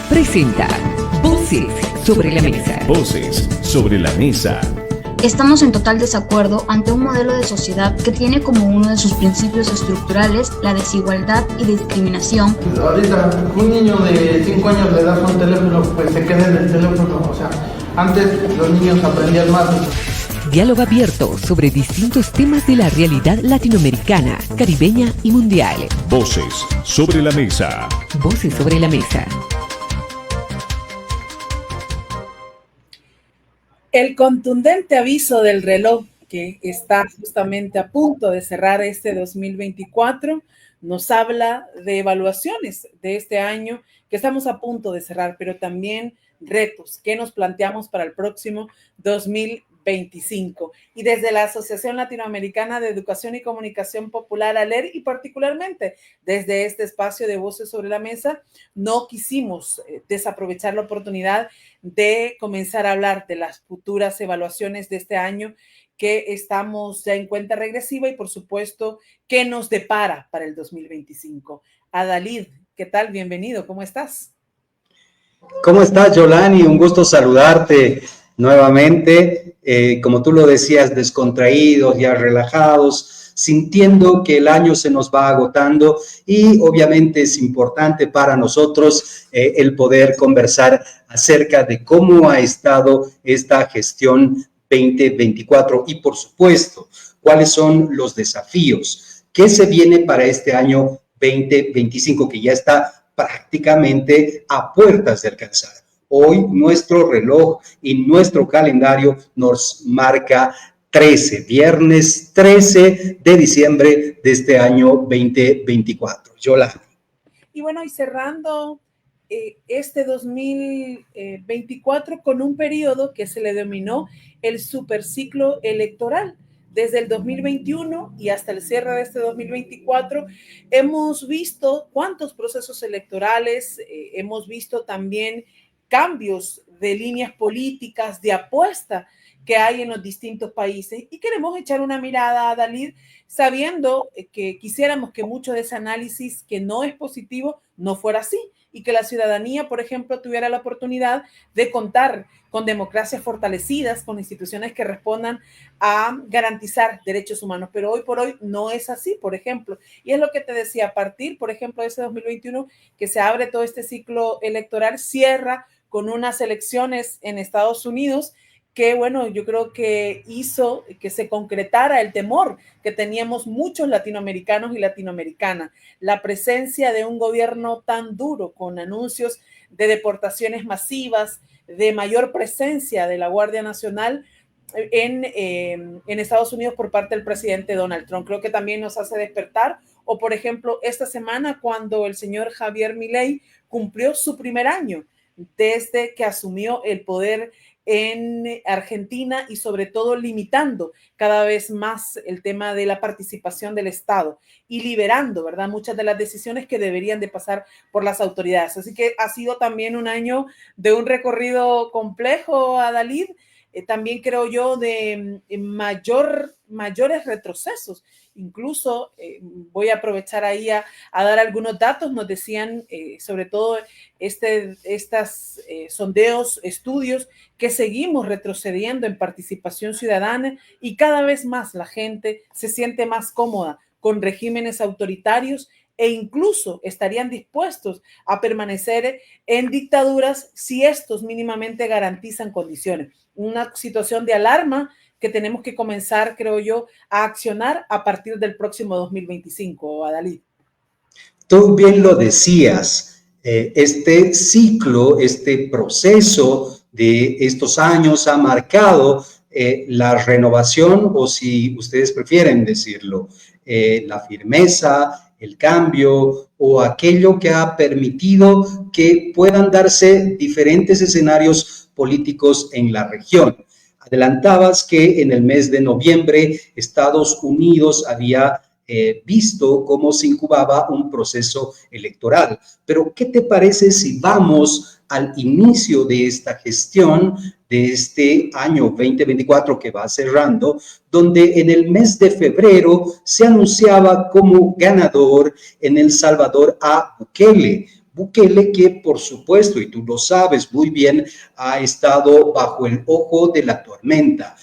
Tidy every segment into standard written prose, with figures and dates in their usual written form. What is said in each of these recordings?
Presenta Voces sobre la Mesa. Voces sobre la Mesa. Estamos en total desacuerdo ante un modelo de sociedad que tiene como uno de sus principios estructurales la desigualdad y discriminación. Ahorita un niño de 5 años le das un teléfono, pues se queda en el teléfono. O sea, antes los niños aprendían más. Diálogo abierto sobre distintos temas de la realidad latinoamericana, caribeña y mundial. Voces sobre la Mesa. Voces sobre la Mesa. El contundente aviso del reloj que está justamente a punto de cerrar este 2024 nos habla de evaluaciones de este año que estamos a punto de cerrar, pero también retos que nos planteamos para el próximo 2025. Y desde la Asociación Latinoamericana de Educación y Comunicación Popular, ALER, y particularmente desde este espacio de Voces sobre la Mesa, no quisimos desaprovechar la oportunidad de comenzar a hablar de las futuras evaluaciones de este año, que estamos ya en cuenta regresiva y, por supuesto, qué nos depara para el 2025. Adalid, ¿qué tal? Bienvenido, ¿cómo estás? ¿Cómo estás, Yolani? Un gusto saludarte nuevamente. Como tú lo decías, descontraídos, ya relajados, sintiendo que el año se nos va agotando y obviamente es importante para nosotros el poder conversar acerca de cómo ha estado esta gestión 2024 y, por supuesto, cuáles son los desafíos que se viene para este año 2025, que ya está prácticamente a puertas de alcanzar. Hoy nuestro reloj y nuestro calendario nos marca viernes 13 de diciembre de este año 2024. Yolanda. Y bueno, y cerrando este 2024 con un periodo que se le denominó el superciclo electoral. Desde el 2021 y hasta el cierre de este 2024, hemos visto cuántos procesos electorales, hemos visto también cambios de líneas políticas, de apuesta que hay en los distintos países. Y queremos echar una mirada a Dalid, sabiendo que quisiéramos que mucho de ese análisis, que no es positivo, no fuera así, y que la ciudadanía, por ejemplo, tuviera la oportunidad de contar con democracias fortalecidas, con instituciones que respondan a garantizar derechos humanos. Pero hoy por hoy no es así, por ejemplo. Y es lo que te decía, a partir, por ejemplo, de ese 2021, que se abre todo este ciclo electoral, cierra con unas elecciones en Estados Unidos que, bueno, yo creo que hizo que se concretara el temor que teníamos muchos latinoamericanos y latinoamericanas. La presencia de un gobierno tan duro, con anuncios de deportaciones masivas, de mayor presencia de la Guardia Nacional en Estados Unidos por parte del presidente Donald Trump. Creo que también nos hace despertar. O, por ejemplo, esta semana, cuando el señor Javier Milei cumplió su primer año desde que asumió el poder en Argentina, y sobre todo limitando cada vez más el tema de la participación del Estado y liberando, ¿verdad?, muchas de las decisiones que deberían de pasar por las autoridades. Así que ha sido también un año de un recorrido complejo, Adalid, también creo yo de mayores retrocesos. Incluso voy a aprovechar ahí a dar algunos datos. Nos decían sobre todo estas sondeos, estudios, que seguimos retrocediendo en participación ciudadana y cada vez más la gente se siente más cómoda con regímenes autoritarios e incluso estarían dispuestos a permanecer en dictaduras si estos mínimamente garantizan condiciones. Una situación de alarma que tenemos que comenzar, creo yo, a accionar a partir del próximo 2025, Adalid. Tú bien lo decías, este ciclo, este proceso de estos años ha marcado la renovación, o si ustedes prefieren decirlo, la firmeza, el cambio o aquello que ha permitido que puedan darse diferentes escenarios políticos en la región. Adelantabas que en el mes de noviembre Estados Unidos había visto cómo se incubaba un proceso electoral. Pero, ¿qué te parece si vamos al inicio de esta gestión de este año 2024 que va cerrando, donde en el mes de febrero se anunciaba como ganador en El Salvador a Bukele? Bukele, que por supuesto, y tú lo sabes muy bien, ha estado bajo el ojo de la tormenta.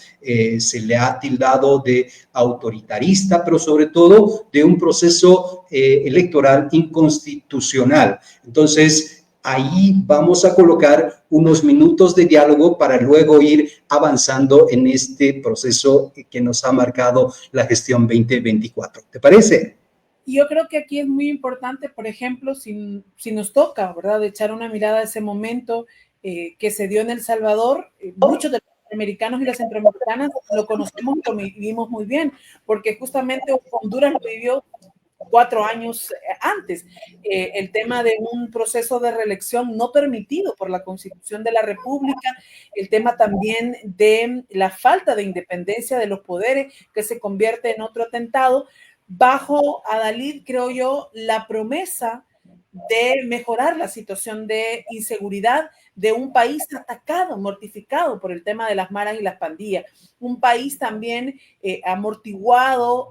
Se le ha tildado de autoritarista, pero sobre todo de un proceso electoral inconstitucional. Entonces, ahí vamos a colocar unos minutos de diálogo para luego ir avanzando en este proceso que nos ha marcado la gestión 2024. ¿Te parece? Y yo creo que aquí es muy importante, por ejemplo, si nos toca, ¿verdad?, echar una mirada a ese momento que se dio en El Salvador. Muchos de los americanos y las centroamericanas lo conocemos, lo vivimos muy bien, porque justamente Honduras lo vivió 4 años antes. El tema de un proceso de reelección no permitido por la Constitución de la República, el tema también de la falta de independencia de los poderes, que se convierte en otro atentado. Bajo Adalid, creo yo, la promesa de mejorar la situación de inseguridad de un país atacado, mortificado por el tema de las maras y las pandillas, un país también amortiguado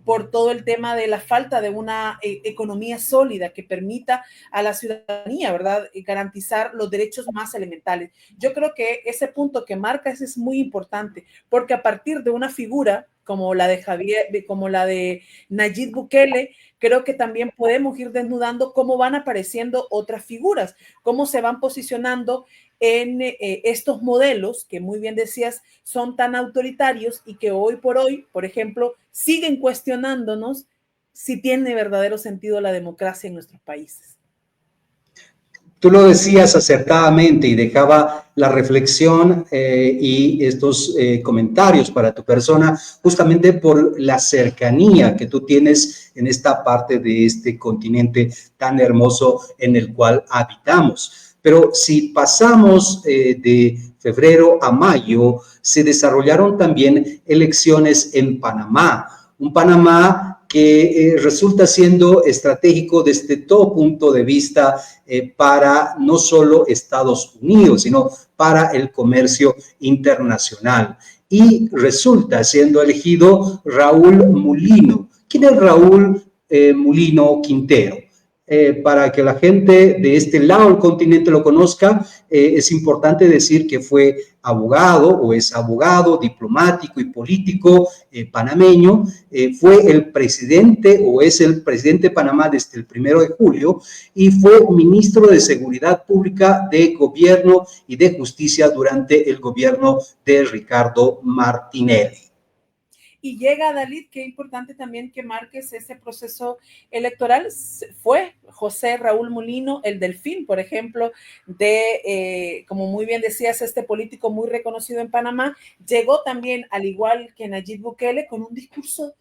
por todo el tema de la falta de una economía sólida que permita a la ciudadanía, ¿verdad?, garantizar los derechos más elementales. Yo creo que ese punto que marcas es muy importante, porque a partir de una figura como la de Nayib Bukele, creo que también podemos ir desnudando cómo van apareciendo otras figuras, cómo se van posicionando en estos modelos que, muy bien decías, son tan autoritarios y que hoy por hoy, por ejemplo, siguen cuestionándonos si tiene verdadero sentido la democracia en nuestros países. Tú lo decías acertadamente y dejaba la reflexión y estos comentarios para tu persona justamente por la cercanía que tú tienes en esta parte de este continente tan hermoso en el cual habitamos. Pero si pasamos de febrero a mayo, se desarrollaron también elecciones en Panamá, un Panamá que resulta siendo estratégico desde todo punto de vista para no solo Estados Unidos, sino para el comercio internacional. Y resulta siendo elegido Raúl Mulino. ¿Quién es Raúl Mulino Quintero? Para que la gente de este lado del continente lo conozca, es importante decir que fue abogado o es abogado, diplomático y político panameño, fue el presidente o es el presidente de Panamá desde el 1 de julio y fue ministro de Seguridad Pública, de Gobierno y de Justicia durante el gobierno de Ricardo Martinelli. Y llega Adalid, qué importante también que marques ese proceso electoral. Fue José Raúl Mulino, el Delfín, por ejemplo, como muy bien decías, este político muy reconocido en Panamá, llegó también, al igual que Nayib Bukele, con un discurso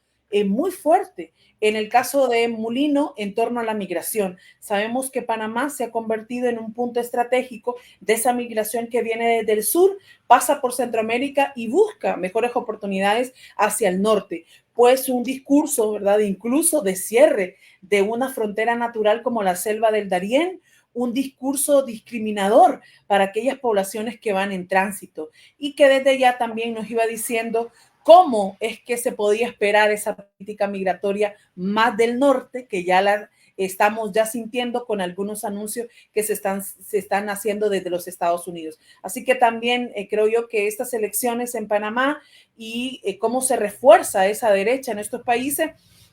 muy fuerte. En el caso de Mulino, en torno a la migración. Sabemos que Panamá se ha convertido en un punto estratégico de esa migración que viene desde el sur, pasa por Centroamérica y busca mejores oportunidades hacia el norte. Pues un discurso, ¿verdad?, incluso de cierre de una frontera natural como la selva del Darién, un discurso discriminador para aquellas poblaciones que van en tránsito y que desde ya también nos iba diciendo cómo es que se podía esperar esa política migratoria más del norte, que ya la estamos ya sintiendo con algunos anuncios que se están haciendo desde los Estados Unidos. Así que también creo yo que estas elecciones en Panamá y cómo se refuerza esa derecha en estos países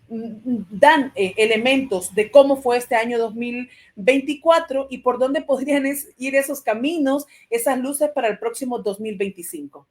dan elementos de cómo fue este año 2024 y por dónde podrían ir esos caminos, esas luces para el próximo 2025.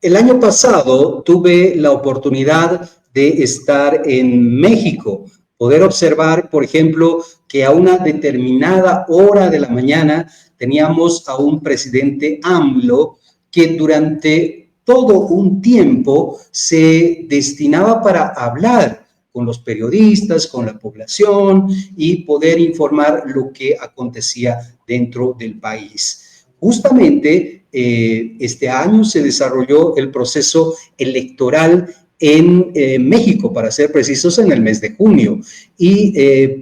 El año pasado tuve la oportunidad de estar en México, poder observar, por ejemplo, que a una determinada hora de la mañana teníamos a un presidente AMLO que durante todo un tiempo se destinaba para hablar con los periodistas, con la población y poder informar lo que acontecía dentro del país. Justamente este año se desarrolló el proceso electoral en México, para ser precisos, en el mes de junio. Y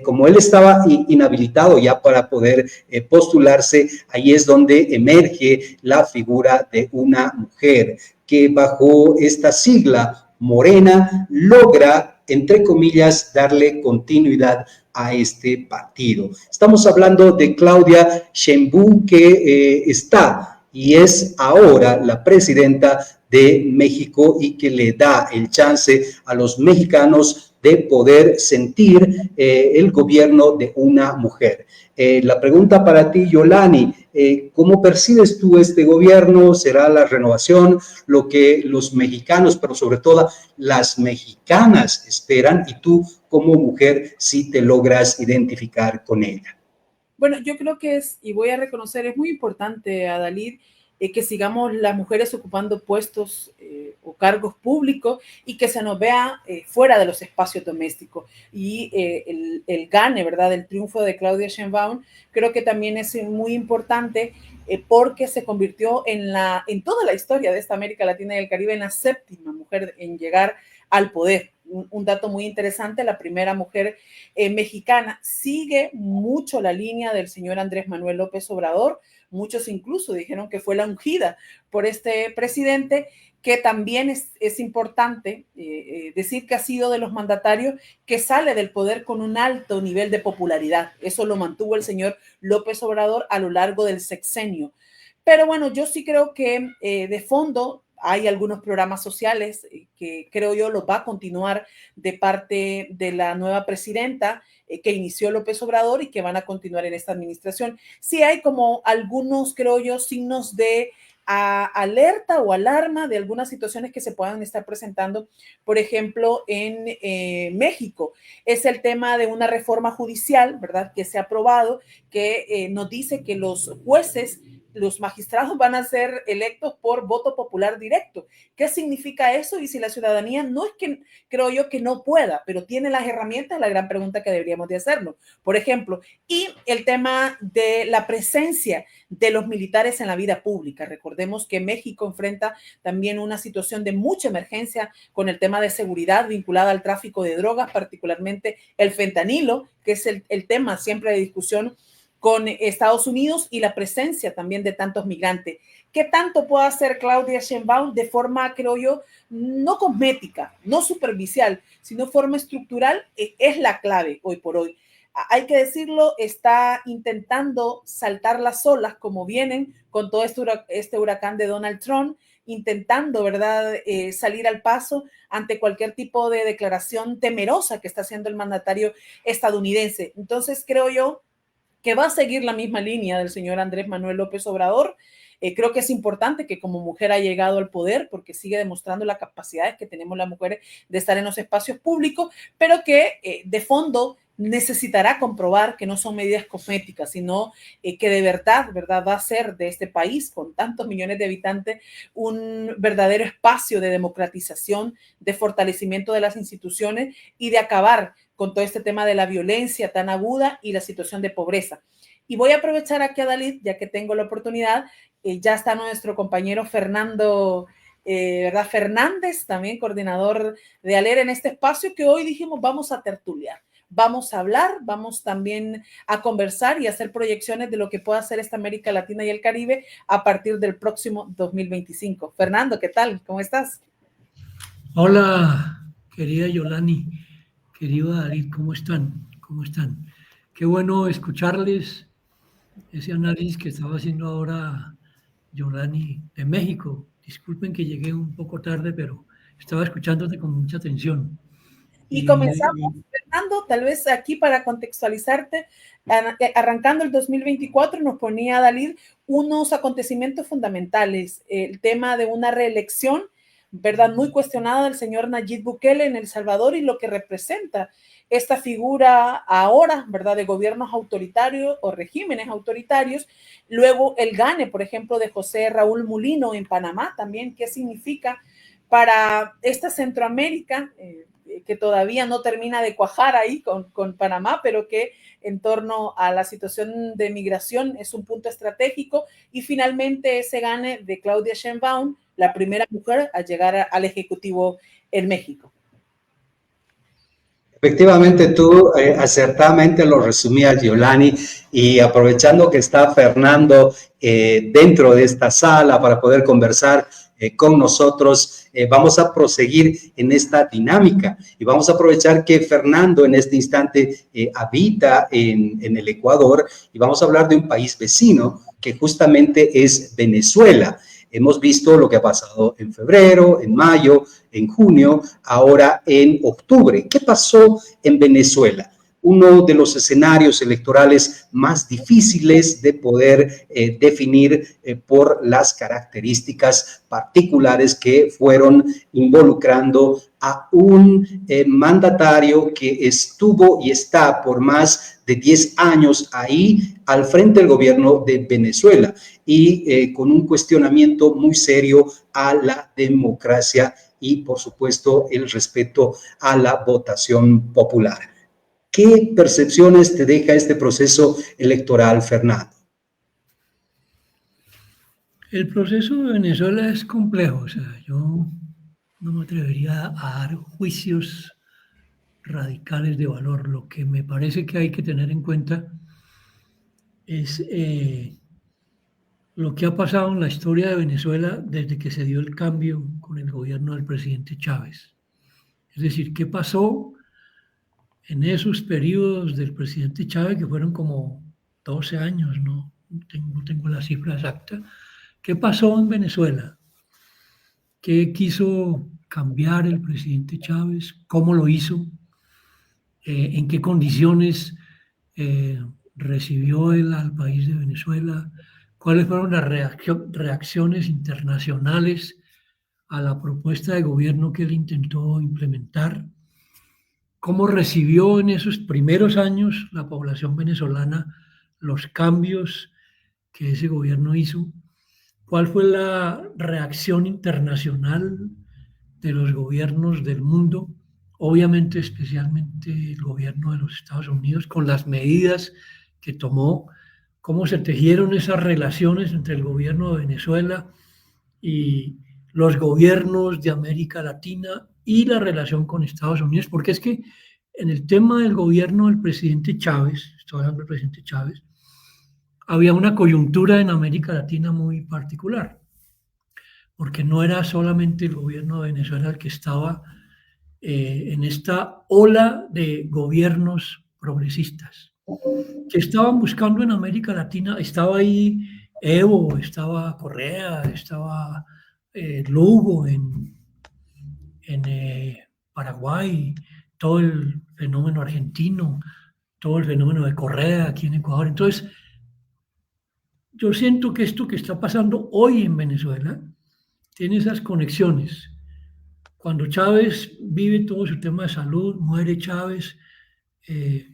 como él estaba inhabilitado ya para poder postularse, ahí es donde emerge la figura de una mujer que bajo esta sigla Morena logra, entre comillas, darle continuidad a este partido. Estamos hablando de Claudia Sheinbaum, que está y es ahora la presidenta de México y que le da el chance a los mexicanos de poder sentir el gobierno de una mujer. La pregunta para ti, Yolani, ¿cómo percibes tú este gobierno? ¿Será la renovación lo que los mexicanos, pero sobre todo las mexicanas esperan? Y tú, como mujer, si te logras identificar con ella. Bueno, yo creo que es, y voy a reconocer, es muy importante, Adalid, que sigamos las mujeres ocupando puestos o cargos públicos y que se nos vea fuera de los espacios domésticos. Y el gane, ¿verdad?, el triunfo de Claudia Sheinbaum, creo que también es muy importante porque se convirtió en toda la historia de esta América Latina y el Caribe en la séptima mujer en llegar al poder. Un dato muy interesante, la primera mujer mexicana. Sigue mucho la línea del señor Andrés Manuel López Obrador. Muchos incluso dijeron que fue la ungida por este presidente, que también es importante decir que ha sido de los mandatarios que sale del poder con un alto nivel de popularidad. Eso lo mantuvo el señor López Obrador a lo largo del sexenio. Pero bueno, yo sí creo que de fondo hay algunos programas sociales que creo yo los va a continuar de parte de la nueva presidenta que inició López Obrador y que van a continuar en esta administración. Sí hay como algunos, creo yo, signos de alerta o alarma de algunas situaciones que se puedan estar presentando, por ejemplo, en México. Es el tema de una reforma judicial, ¿verdad?, que se ha aprobado, que nos dice que los jueces, los magistrados van a ser electos por voto popular directo. ¿Qué significa eso? Y si la ciudadanía no es que, creo yo, que no pueda, pero tiene las herramientas, la gran pregunta que deberíamos de hacernos. Por ejemplo, y el tema de la presencia de los militares en la vida pública. Recordemos que México enfrenta también una situación de mucha emergencia con el tema de seguridad vinculada al tráfico de drogas, particularmente el fentanilo, que es el tema siempre de discusión con Estados Unidos, y la presencia también de tantos migrantes. ¿Qué tanto puede hacer Claudia Sheinbaum de forma, creo yo, no cosmética, no superficial, sino forma estructural? Es la clave hoy por hoy. Hay que decirlo, está intentando saltar las olas como vienen con todo este huracán de Donald Trump, intentando, ¿verdad?, salir al paso ante cualquier tipo de declaración temerosa que está haciendo el mandatario estadounidense. Entonces, creo yo que va a seguir la misma línea del señor Andrés Manuel López Obrador. Creo que es importante que como mujer ha llegado al poder porque sigue demostrando las capacidades que tenemos las mujeres de estar en los espacios públicos, pero que de fondo necesitará comprobar que no son medidas cosméticas, sino que de verdad va a ser de este país con tantos millones de habitantes un verdadero espacio de democratización, de fortalecimiento de las instituciones y de acabar con todo este tema de la violencia tan aguda y la situación de pobreza. Y voy a aprovechar aquí a Dalid, ya que tengo la oportunidad, ya está nuestro compañero Fernando Fernández, también coordinador de ALER en este espacio, que hoy dijimos vamos a tertuliar, vamos a hablar, vamos también a conversar y hacer proyecciones de lo que pueda hacer esta América Latina y el Caribe a partir del próximo 2025. Fernando, ¿qué tal? ¿Cómo estás? Hola, querida Yolani. Querido David, ¿cómo están? ¿Cómo están? Qué bueno escucharles ese análisis que estaba haciendo ahora Yolani de México. Disculpen que llegué un poco tarde, pero estaba escuchándote con mucha atención. Y comenzamos, Fernando, tal vez aquí para contextualizarte, arrancando el 2024 nos ponía Dalid unos acontecimientos fundamentales, el tema de una reelección, ¿verdad?, muy cuestionada del señor Nayib Bukele en El Salvador y lo que representa esta figura ahora, ¿verdad?, de gobiernos autoritarios o regímenes autoritarios. Luego el gane, por ejemplo, de José Raúl Mulino en Panamá también, ¿qué significa para esta Centroamérica que todavía no termina de cuajar ahí con Panamá, pero que en torno a la situación de migración es un punto estratégico? Y finalmente ese gane de Claudia Sheinbaum, la primera mujer a llegar al Ejecutivo en México. Efectivamente, tú acertadamente lo resumías, Yolani, y aprovechando que está Fernando dentro de esta sala para poder conversar con nosotros. Vamos a proseguir en esta dinámica y vamos a aprovechar que Fernando en este instante habita en el Ecuador y vamos a hablar de un país vecino que justamente es Venezuela. Hemos visto lo que ha pasado en febrero, en mayo, en junio, ahora en octubre. ¿Qué pasó en Venezuela? Uno de los escenarios electorales más difíciles de poder definir por las características particulares que fueron involucrando a un mandatario que estuvo y está por más de 10 años ahí al frente del gobierno de Venezuela y con un cuestionamiento muy serio a la democracia y, por supuesto, el respeto a la votación popular. ¿Qué percepciones te deja este proceso electoral, Fernando? El proceso de Venezuela es complejo, o sea, yo no me atrevería a dar juicios radicales de valor. Lo que me parece que hay que tener en cuenta es lo que ha pasado en la historia de Venezuela desde que se dio el cambio con el gobierno del presidente Chávez. Es decir, ¿qué pasó en esos periodos del presidente Chávez, que fueron como 12 años, no tengo la cifra exacta? ¿Qué pasó en Venezuela? ¿Qué quiso cambiar el presidente Chávez? ¿Cómo lo hizo? ¿En qué condiciones recibió él al país de Venezuela? ¿Cuáles fueron las reacciones internacionales a la propuesta de gobierno que él intentó implementar? ¿Cómo recibió en esos primeros años la población venezolana los cambios que ese gobierno hizo? ¿Cuál fue la reacción internacional de los gobiernos del mundo? Obviamente, especialmente el gobierno de los Estados Unidos, con las medidas que tomó, cómo se tejieron esas relaciones entre el gobierno de Venezuela y los gobiernos de América Latina y la relación con Estados Unidos, porque es que en el tema del gobierno del presidente Chávez, estoy hablando del presidente Chávez, había una coyuntura en América Latina muy particular, porque no era solamente el gobierno de Venezuela el que estaba en esta ola de gobiernos progresistas, que estaban buscando en América Latina. Estaba ahí Evo, estaba Correa, estaba Lugo en Paraguay, todo el fenómeno argentino, todo el fenómeno de Correa aquí en Ecuador. Entonces, yo siento que esto que está pasando hoy en Venezuela tiene esas conexiones. Cuando Chávez vive todo su tema de salud, muere Chávez,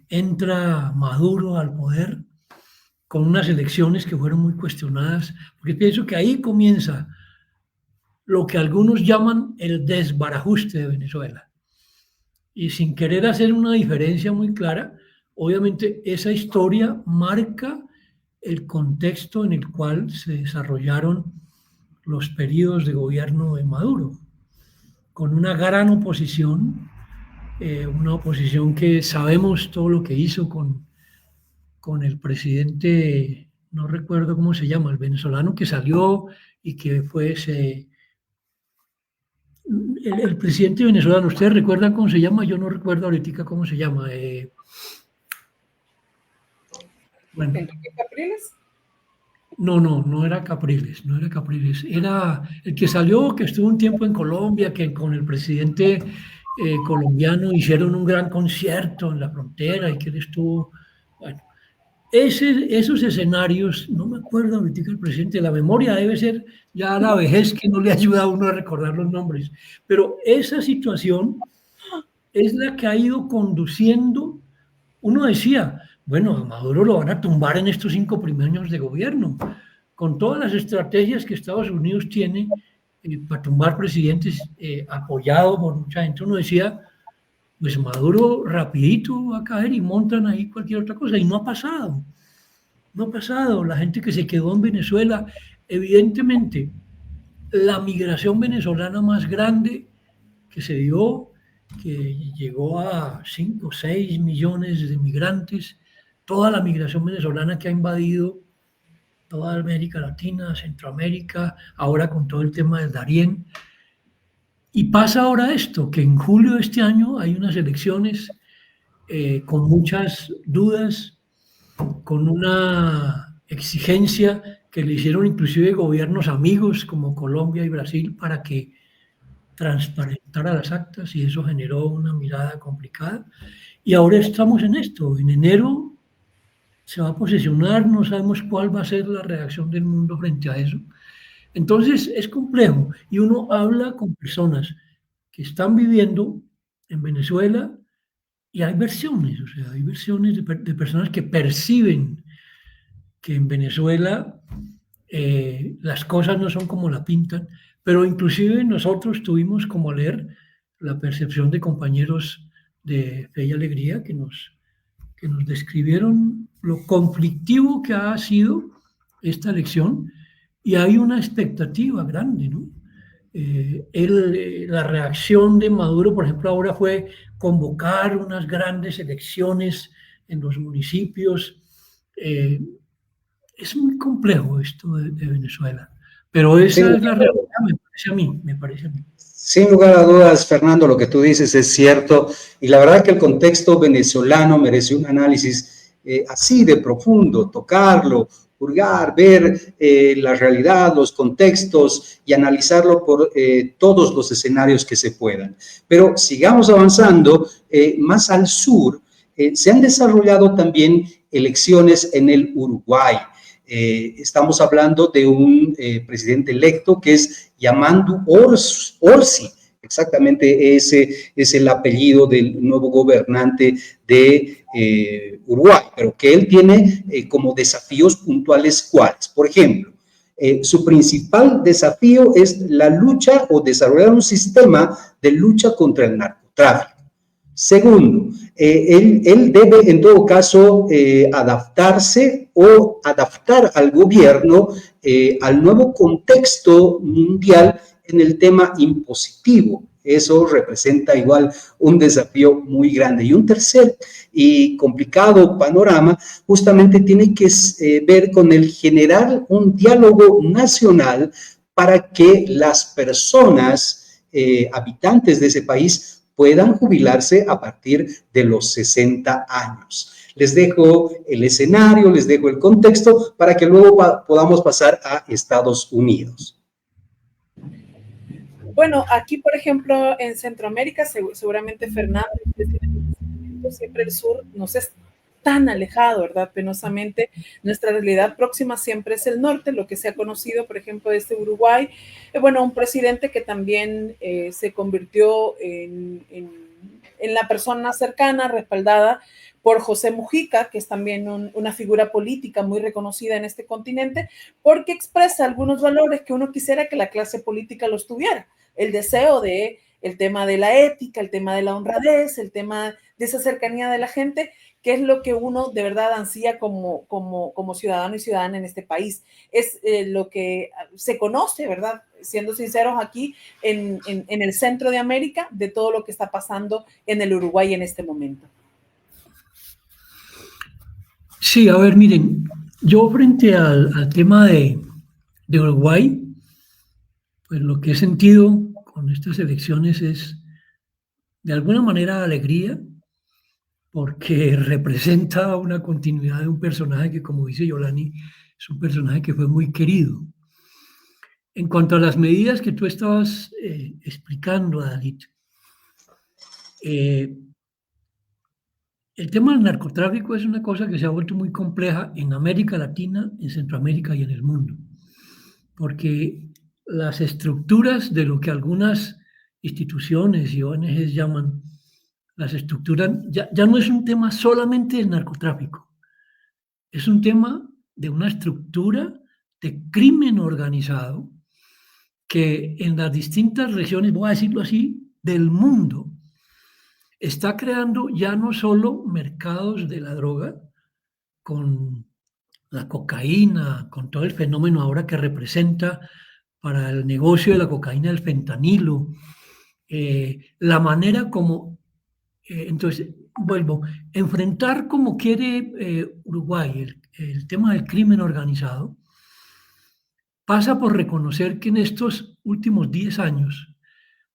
entra Maduro al poder con unas elecciones que fueron muy cuestionadas, porque pienso que ahí comienza lo que algunos llaman el desbarajuste de Venezuela. Y sin querer hacer una diferencia muy clara, obviamente esa historia marca el contexto en el cual se desarrollaron los periodos de gobierno de Maduro, con una gran oposición, una oposición que sabemos todo lo que hizo con el presidente, no recuerdo cómo se llama, el venezolano que salió y que fue el presidente venezolano. ¿Ustedes recuerdan cómo se llama? Yo no recuerdo ahorita cómo se llama. Bueno. ¿Enrique Capriles? No era Capriles, no era Capriles. Era el que salió, que estuvo un tiempo en Colombia, que con el presidente colombiano hicieron un gran concierto en la frontera y que él estuvo. Bueno, esos escenarios, no me acuerdo ahorita el presidente, la memoria debe ser ya la vejez que no le ayuda a uno a recordar los nombres, pero esa situación es la que ha ido conduciendo. Uno decía, bueno, a Maduro lo van a tumbar en estos 5 primeros años de gobierno, con todas las estrategias que Estados Unidos tiene para tumbar presidentes, apoyado por mucha gente. Uno decía, pues Maduro rapidito va a caer y montan ahí cualquier otra cosa, y no ha pasado. No ha pasado. La gente que se quedó en Venezuela, evidentemente, la migración venezolana más grande que se dio, que llegó a 5 o 6 millones de migrantes, toda la migración venezolana que ha invadido toda América Latina, Centroamérica, ahora con todo el tema del Darién. Y pasa ahora esto, que en julio de este año hay unas elecciones con muchas dudas, con una exigencia que le hicieron inclusive gobiernos amigos como Colombia y Brasil para que transparentara las actas, y eso generó una mirada complicada. Y ahora estamos en esto. En enero se va a posesionar, no sabemos cuál va a ser la reacción del mundo frente a eso. Entonces es complejo y uno habla con personas que están viviendo en Venezuela y hay versiones, o sea, hay versiones de personas que perciben que en Venezuela las cosas no son como la pintan, pero inclusive nosotros tuvimos como leer la percepción de compañeros de Fe y Alegría que nos describieron lo conflictivo que ha sido esta elección, y hay una expectativa grande, ¿no? La reacción de Maduro, por ejemplo, ahora fue convocar unas grandes elecciones en los municipios. Es muy complejo esto de Venezuela, pero esa es la realidad, me parece a mí. Sin lugar a dudas, Fernando, lo que tú dices es cierto, y la verdad que el contexto venezolano merece un análisis así de profundo, tocarlo, hurgar, ver la realidad, los contextos y analizarlo por todos los escenarios que se puedan. Pero sigamos avanzando. Más al sur se han desarrollado también elecciones en el Uruguay. Estamos hablando de un presidente electo que es Yamandu Orsi. Exactamente ese es el apellido del nuevo gobernante de Uruguay, pero que él tiene como desafíos puntuales cuáles. Por ejemplo, su principal desafío es la lucha o desarrollar un sistema de lucha contra el narcotráfico. Segundo, él debe en todo caso adaptarse o adaptar al gobierno al nuevo contexto mundial en el tema impositivo. Eso representa igual un desafío muy grande. Y un tercer y complicado panorama justamente tiene que ver con el generar un diálogo nacional para que las personas habitantes de ese país puedan jubilarse a partir de los 60 años. Les dejo el escenario, les dejo el contexto para que luego podamos pasar a Estados Unidos. Bueno, aquí, por ejemplo, en Centroamérica, seguramente Fernando, siempre el sur nos es tan alejado, ¿verdad? Penosamente, nuestra realidad próxima siempre es el norte, lo que se ha conocido, por ejemplo, desde Uruguay. Bueno, un presidente que también se convirtió en la persona cercana, respaldada por José Mujica, que es también una figura política muy reconocida en este continente, porque expresa algunos valores que uno quisiera que la clase política los tuviera. El deseo de el tema de la ética, el tema de la honradez, el tema de esa cercanía de la gente, que es lo que uno de verdad ansía como ciudadano y ciudadana en este país. Es lo que se conoce, ¿verdad? Siendo sinceros aquí, en el centro de América, de todo lo que está pasando en el Uruguay en este momento. Sí, a ver, miren, yo frente al tema de Uruguay, pues lo que he sentido con estas elecciones es de alguna manera alegría, porque representa una continuidad de un personaje que, como dice Yolani, es un personaje que fue muy querido. En cuanto a las medidas que tú estabas explicando, Dalit, el tema del narcotráfico es una cosa que se ha vuelto muy compleja en América Latina, en Centroamérica y en el mundo, porque las estructuras de lo que algunas instituciones y ONGs llaman las estructuras, ya no es un tema solamente del narcotráfico, es un tema de una estructura de crimen organizado que en las distintas regiones, voy a decirlo así, del mundo, está creando ya no solo mercados de la droga, con la cocaína, con todo el fenómeno ahora que representa para el negocio de la cocaína, el fentanilo, la manera como, entonces, vuelvo, enfrentar como quiere Uruguay el tema del crimen organizado, pasa por reconocer que en estos últimos 10 años,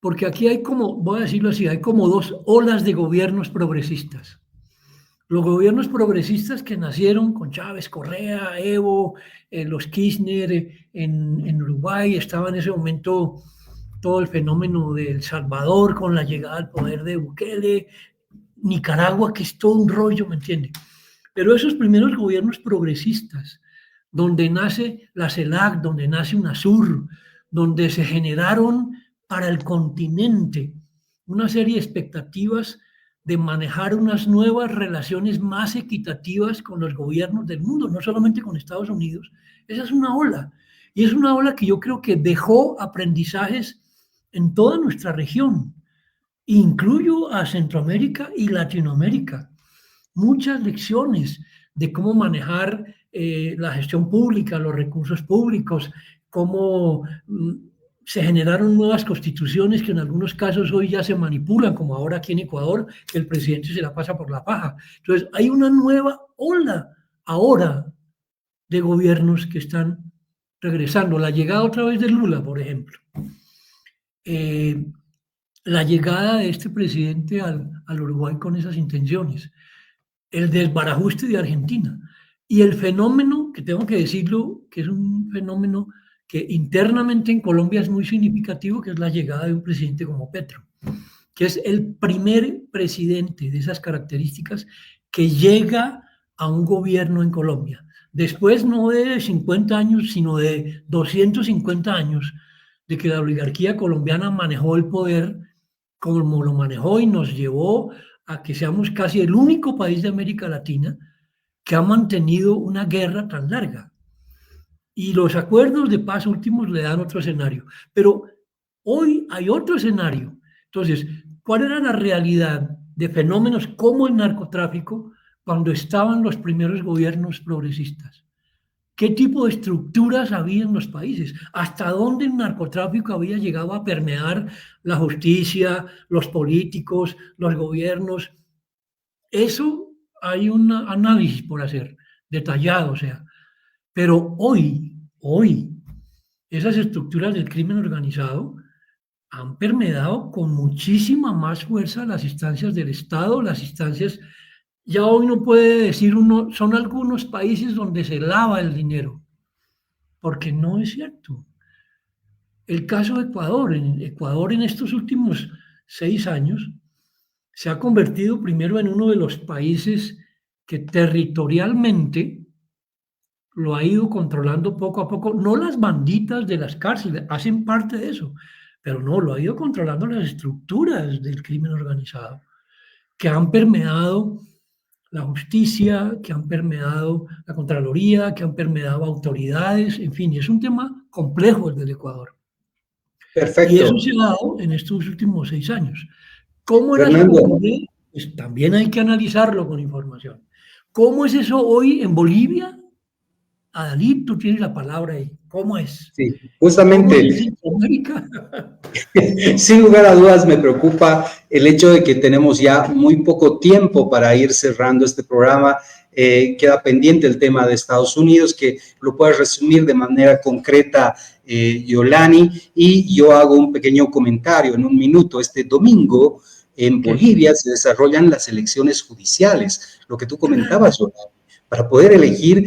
porque aquí hay como, voy a decirlo así, hay como dos olas de gobiernos progresistas. Los gobiernos progresistas que nacieron con Chávez, Correa, Evo, los Kirchner en Uruguay, estaba en ese momento todo el fenómeno de El Salvador con la llegada al poder de Bukele, Nicaragua, que es todo un rollo, ¿me entiende? Pero esos primeros gobiernos progresistas, donde nace la CELAC, donde nace UNASUR, donde se generaron para el continente una serie de expectativas de manejar unas nuevas relaciones más equitativas con los gobiernos del mundo, no solamente con Estados Unidos. Esa es una ola, y es una ola que yo creo que dejó aprendizajes en toda nuestra región. Incluyo a Centroamérica y Latinoamérica. Muchas lecciones de cómo manejar la gestión pública, los recursos públicos, cómo se generaron nuevas constituciones que en algunos casos hoy ya se manipulan, como ahora aquí en Ecuador, que el presidente se la pasa por la paja. Entonces, hay una nueva ola ahora de gobiernos que están regresando. La llegada otra vez de Lula, por ejemplo. La llegada de este presidente al Uruguay con esas intenciones. El desbarajuste de Argentina. Y el fenómeno, que tengo que decirlo, que es un fenómeno que internamente en Colombia es muy significativo, que es la llegada de un presidente como Petro, que es el primer presidente de esas características que llega a un gobierno en Colombia. Después no de 50 años, sino de 250 años de que la oligarquía colombiana manejó el poder como lo manejó y nos llevó a que seamos casi el único país de América Latina que ha mantenido una guerra tan larga. Y los acuerdos de paz últimos le dan otro escenario. Pero hoy hay otro escenario. Entonces, ¿cuál era la realidad de fenómenos como el narcotráfico cuando estaban los primeros gobiernos progresistas? ¿Qué tipo de estructuras había en los países? ¿Hasta dónde el narcotráfico había llegado a permear la justicia, los políticos, los gobiernos? Eso hay un análisis por hacer, detallado, o sea. Pero hoy, esas estructuras del crimen organizado han permeado con muchísima más fuerza las instancias del Estado, las instancias. Ya hoy no puede decir uno, son algunos países donde se lava el dinero, porque no es cierto. El caso de Ecuador, en estos últimos 6 años se ha convertido primero en uno de los países que territorialmente lo ha ido controlando poco a poco, no las banditas de las cárceles, hacen parte de eso, pero no, lo ha ido controlando las estructuras del crimen organizado, que han permeado la justicia, que han permeado la Contraloría, que han permeado autoridades, en fin, es un tema complejo el del Ecuador. Perfecto. Y eso se ha dado en estos últimos 6 años. ¿Cómo era eso? Pues también hay que analizarlo con información. ¿Cómo es eso hoy en Bolivia? Adalid, tú tienes la palabra ahí. ¿Cómo es? Sí, justamente. ¿Cómo es en Centroamérica? Sin lugar a dudas me preocupa el hecho de que tenemos ya muy poco tiempo para ir cerrando este programa. Queda pendiente el tema de Estados Unidos, que lo puedes resumir de manera concreta, Yolani, y yo hago un pequeño comentario en un minuto. Este domingo en Bolivia se desarrollan las elecciones judiciales, lo que tú comentabas, Yolani, para poder elegir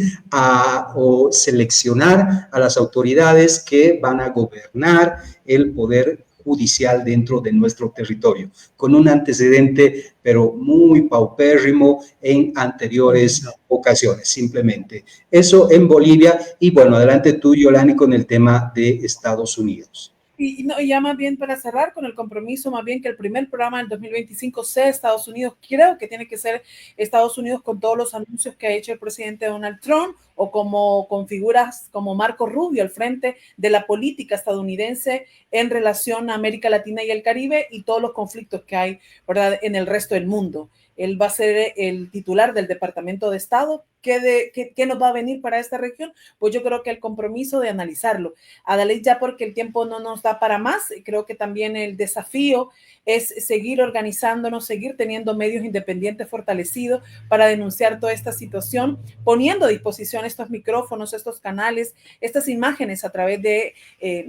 o seleccionar a las autoridades que van a gobernar el poder judicial dentro de nuestro territorio, con un antecedente, pero muy paupérrimo en anteriores ocasiones, simplemente. Eso en Bolivia, y bueno, adelante tú, Yolani, con el tema de Estados Unidos. Y ya más bien para cerrar con el compromiso, más bien que el primer programa del 2025 sea Estados Unidos. Creo que tiene que ser Estados Unidos con todos los anuncios que ha hecho el presidente Donald Trump, o como con figuras como Marco Rubio al frente de la política estadounidense en relación a América Latina y el Caribe y todos los conflictos que hay, ¿verdad?, en el resto del mundo. Él va a ser el titular del Departamento de Estado. ¿Qué nos va a venir para esta región? Pues yo creo que el compromiso de analizarlo. Adalid, ya porque el tiempo no nos da para más, creo que también el desafío es seguir organizándonos, seguir teniendo medios independientes fortalecidos para denunciar toda esta situación, poniendo a disposición son estos micrófonos, estos canales, estas imágenes a través de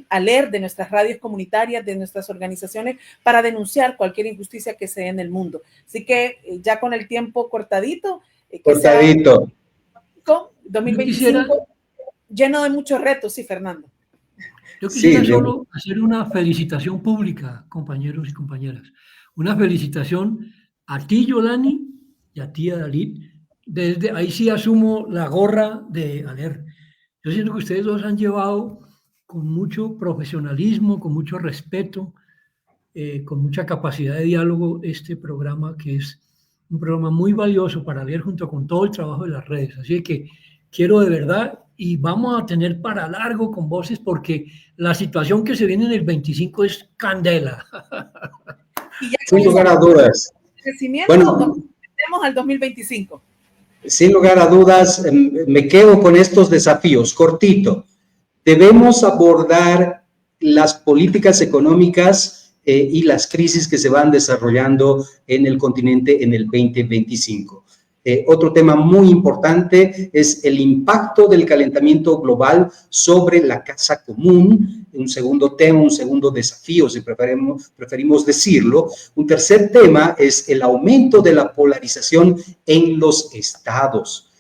ALER, de nuestras radios comunitarias, de nuestras organizaciones, para denunciar cualquier injusticia que se dé en el mundo. Así que ya con el tiempo cortadito. Cortadito. 2025, lleno de muchos retos, sí, Fernando. Yo quisiera solo hacer una felicitación pública, compañeros y compañeras. Una felicitación a ti, Yolani, y a ti, Dalit. Desde ahí sí asumo la gorra de ALER. Yo siento que ustedes dos han llevado con mucho profesionalismo, con mucho respeto, con mucha capacidad de diálogo este programa, que es un programa muy valioso para ALER junto con todo el trabajo de las redes. Así que quiero de verdad, y vamos a tener para largo con Voces, porque la situación que se viene en el 25 es candela. Sin lugar a dudas. Bueno, tenemos al 2025. Sin lugar a dudas, me quedo con estos desafíos. Cortito. Debemos abordar las políticas económicas y las crisis que se van desarrollando en el continente en el 2025. Otro tema muy importante es el impacto del calentamiento global sobre la casa común. Un segundo tema, un segundo desafío, si preferimos decirlo. Un tercer tema es el aumento de la polarización en los estados.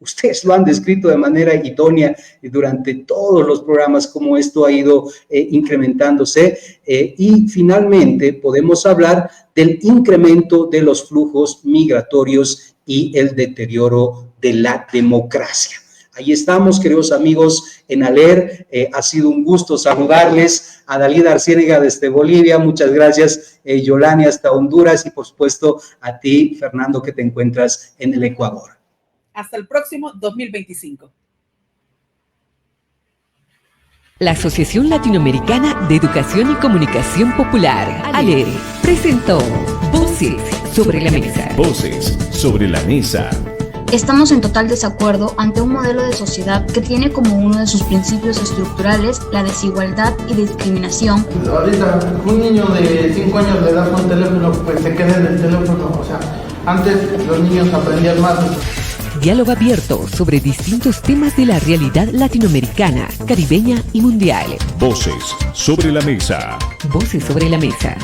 Ustedes lo han descrito de manera idónea durante todos los programas, cómo esto ha ido incrementándose. Y finalmente podemos hablar del incremento de los flujos migratorios y el deterioro de la democracia. Ahí estamos, queridos amigos, en ALER. Ha sido un gusto saludarles. A Dalida Arciénega desde Bolivia, muchas gracias. Yolani hasta Honduras, y por supuesto a ti, Fernando, que te encuentras en el Ecuador. Hasta el próximo 2025. La Asociación Latinoamericana de Educación y Comunicación Popular, ALER, presentó Voces sobre la Mesa. Voces sobre la mesa. Estamos en total desacuerdo ante un modelo de sociedad que tiene como uno de sus principios estructurales la desigualdad y discriminación. Ahorita un niño de 5 años le das un teléfono, pues se queda en el teléfono. O sea, antes los niños aprendían más. Diálogo abierto sobre distintos temas de la realidad latinoamericana, caribeña y mundial. Voces sobre la mesa. Voces sobre la Mesa.